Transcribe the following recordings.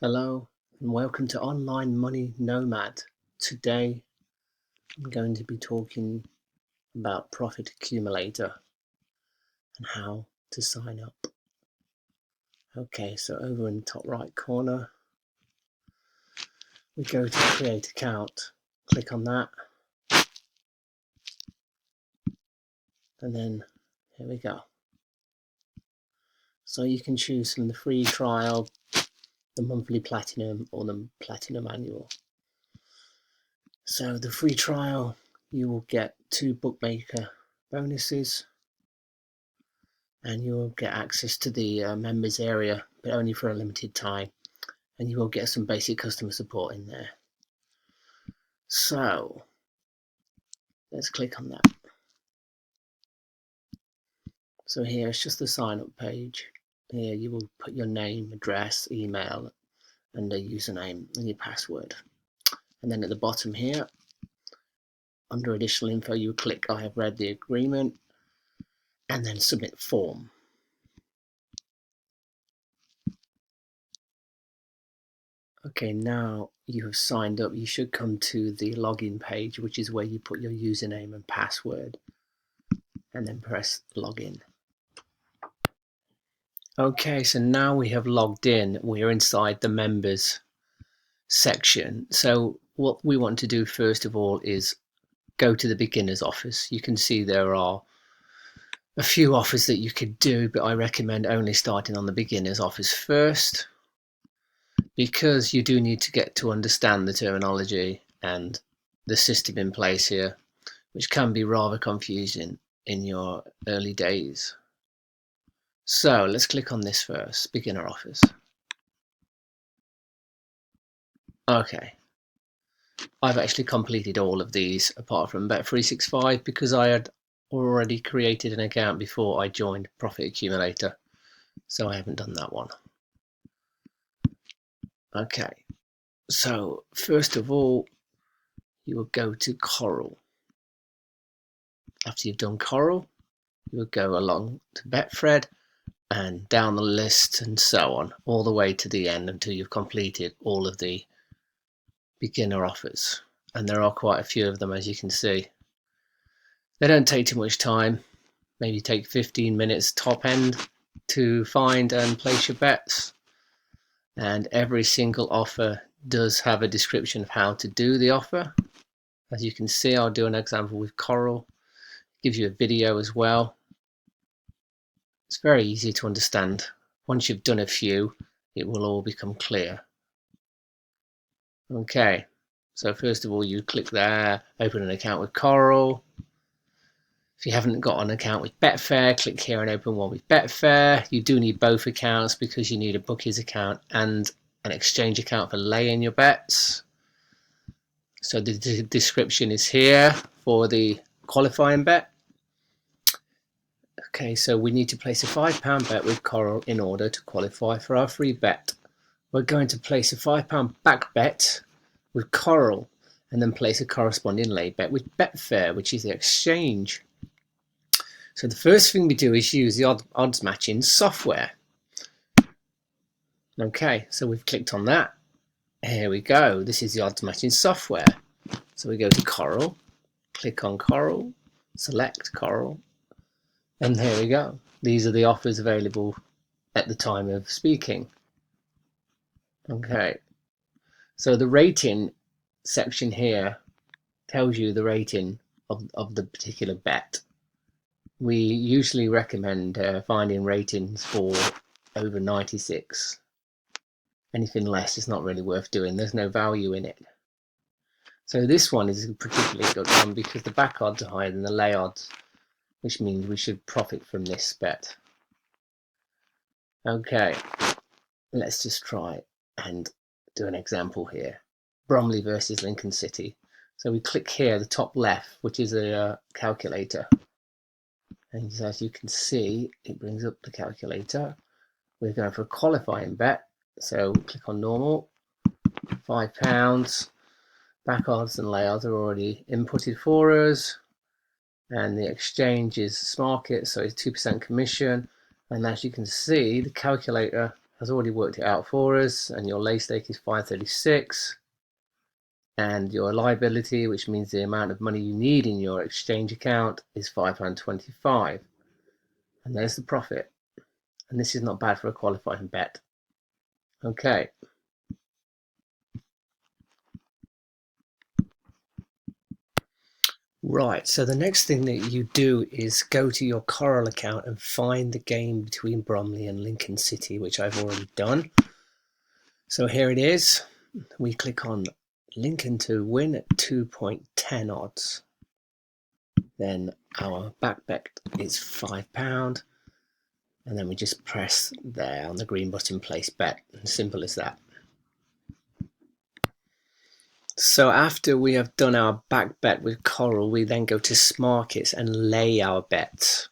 Hello and welcome to Online Money Nomad. Today I'm going to be talking about Profit Accumulator and how to sign up. Okay, so over in the top right corner we go to create account, click on that, and then here we go. So you can choose from the free trial, the monthly platinum, or the platinum annual. So the free trial, you will get 2 bookmaker bonuses and you will get access to the members area, but only for a limited time, and you will get some basic customer support in there. So let's click on that. So here it's just the sign up page. Here you will put your name, address, email, and a username and your password. And then at the bottom here, under additional info, you click I have read the agreement and then submit form. Okay, now you have signed up, you should come to the login page, which is where you put your username and password, and then press login. Okay, so now we have logged in. We're inside the members section. So what we want to do first of all is go to the beginner's office. You can see there are a few offers that you could do, but I recommend only starting on the beginner's office first, because you do need to get to understand the terminology and the system in place here, which can be rather confusing in your early days. So let's click on this first, beginner office. Okay, I've actually completed all of these apart from Bet365 because I had already created an account before I joined Profit Accumulator, so I haven't done that one. Okay, so first of all, you will go to Coral. After you've done Coral, you will go along to Betfred and down the list and so on, all the way to the end until you've completed all of the beginner offers. And there are quite a few of them, as you can see. They don't take too much time, maybe take 15 minutes top end to find and place your bets. And every single offer does have a description of how to do the offer. As you can see, I'll do an example with Coral. It gives you a video as well. It's very easy to understand. Once you've done a few, it will all become clear. Okay, so first of all, you click there, open an account with Coral. If you haven't got an account with Betfair, click here and open one with Betfair. You do need both accounts because you need a bookies account and an exchange account for laying your bets. So the description is here for the qualifying bet. Okay, so we need to place a £5 bet with Coral in order to qualify for our free bet. We're going to place a £5 back bet with Coral and then place a corresponding lay bet with Betfair, which is the exchange. So the first thing we do is use the odds matching software. Okay, so we've clicked on that. Here we go. This is the odds matching software. So we go to Coral, click on Coral, select Coral, and here we go. These are the offers available at the time of speaking. Okay, so the rating section here tells you the rating of the particular bet. We usually recommend finding ratings for over 96. Anything less is not really worth doing. There's no value in it. So this one is a particularly good one because the back odds are higher than the lay odds, which means we should profit from this bet. Okay, let's just try and do an example here. Bromley versus Lincoln City. So we click here, the top left, which is a calculator. And as you can see, it brings up the calculator. We're going for a qualifying bet. So click on normal, £5. Back odds and lay odds are already inputted for us. And the exchange is Smarket, so it's 2% commission. And as you can see, the calculator has already worked it out for us, and your lay stake is 536, and your liability, which means the amount of money you need in your exchange account, is £525, and there's the profit. And this is not bad for a qualifying bet. Okay. Right, so the next thing that you do is go to your Coral account and find the game between Bromley and Lincoln City, which I've already done. So here it is. We click on Lincoln to win at 2.10 odds. Then our back bet is £5, and then we just press there on the green button, place bet. Simple as that. So after we have done our back bet with Coral, we then go to Smarkets and lay our bet,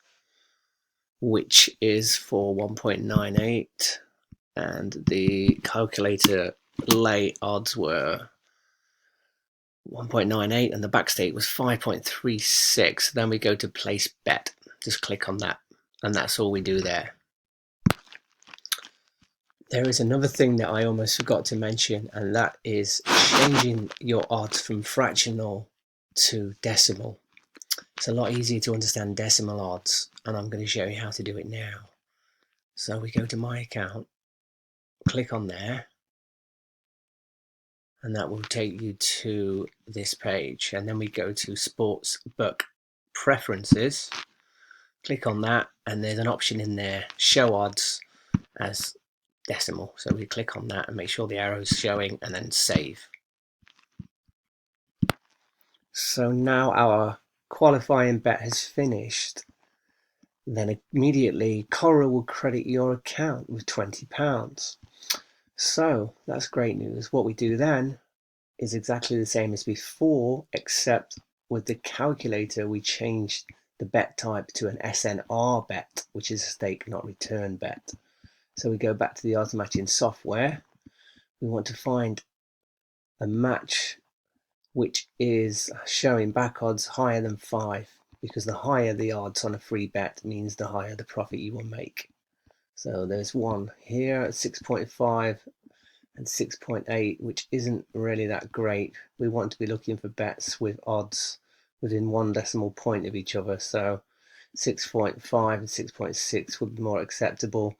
which is for 1.98, and the calculator lay odds were 1.98 and the back stake was 5.36. Then we go to place bet, just click on that, and that's all we do there. There is another thing that I almost forgot to mention, and that is changing your odds from fractional to decimal. It's a lot easier to understand decimal odds, and I'm going to show you how to do it now. So we go to my account, click on there, and that will take you to this page, and then we go to Sportsbook Preferences, click on that, and there's an option in there, show odds as decimal. So we click on that and make sure the arrow's showing, and then save. So now our qualifying bet has finished. Then immediately Coral will credit your account with £20. So that's great news. What we do then is exactly the same as before, except with the calculator we changed the bet type to an SNR bet, which is a stake not return bet. So we go back to the odds matching software. We want to find a match which is showing back odds higher than 5, because the higher the odds on a free bet means the higher the profit you will make. So there's one here at 6.5 and 6.8, which isn't really that great. We want to be looking for bets with odds within 1 decimal point of each other. So 6.5 and 6.6 would be more acceptable,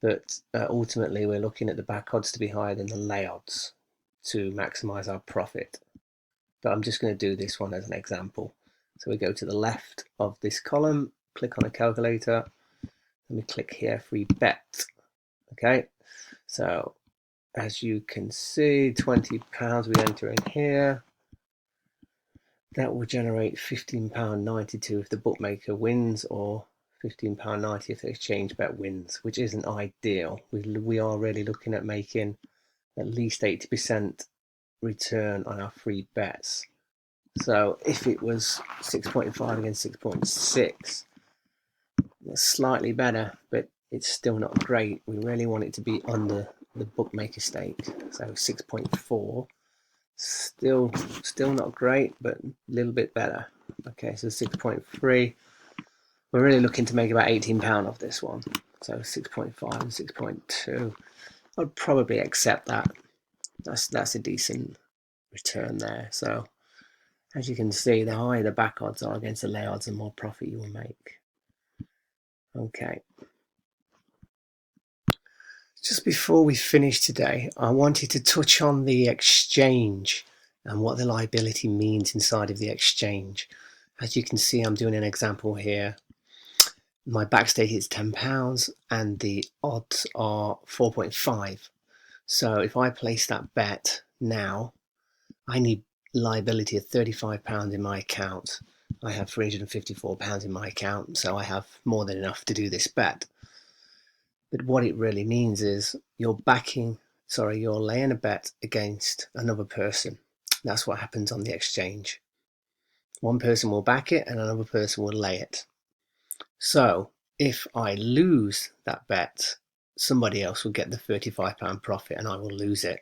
but ultimately we're looking at the back odds to be higher than the lay odds to maximize our profit. But I'm just going to do this one as an example. So we go to the left of this column, click on a calculator, and we click here, free bet. Okay, so as you can see, £20 we enter in here. That will generate £15.92 if the bookmaker wins, or £15.90 if the exchange bet wins, which isn't ideal. We are really looking at making at least 80% return on our free bets. So if it was 6.5 against 6.6, it's slightly better, but it's still not great. We really want it to be under the bookmaker stake. So 6.4, still not great, but a little bit better. Okay, so 6.3. We're really looking to make about £18 off this one. So 6.5 and 6.2. I'd probably accept that. That's a decent return there. So as you can see, the higher the back odds are against the lay odds, the more profit you will make. Okay. Just before we finish today, I wanted to touch on the exchange and what the liability means inside of the exchange. As you can see, I'm doing an example here. My back stake is £10 and the odds are 4.5. So if I place that bet now, I need liability of £35 in my account. I have £354 in my account, so I have more than enough to do this bet. But what it really means is you're laying a bet against another person. That's what happens on the exchange. One person will back it and another person will lay it. So if I lose that bet, somebody else will get the £35 profit and I will lose it.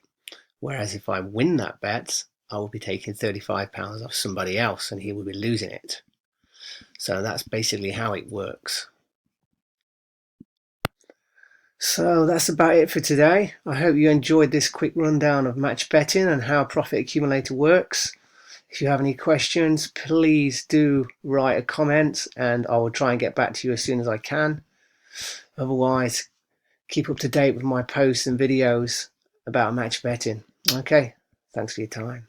Whereas if I win that bet, I will be taking £35 off somebody else and he will be losing it. So that's basically how it works. So that's about it for today. I hope you enjoyed this quick rundown of match betting and how Profit Accumulator works. If you have any questions, please do write a comment and I will try and get back to you as soon as I can. Otherwise, keep up to date with my posts and videos about match betting. Okay, thanks for your time.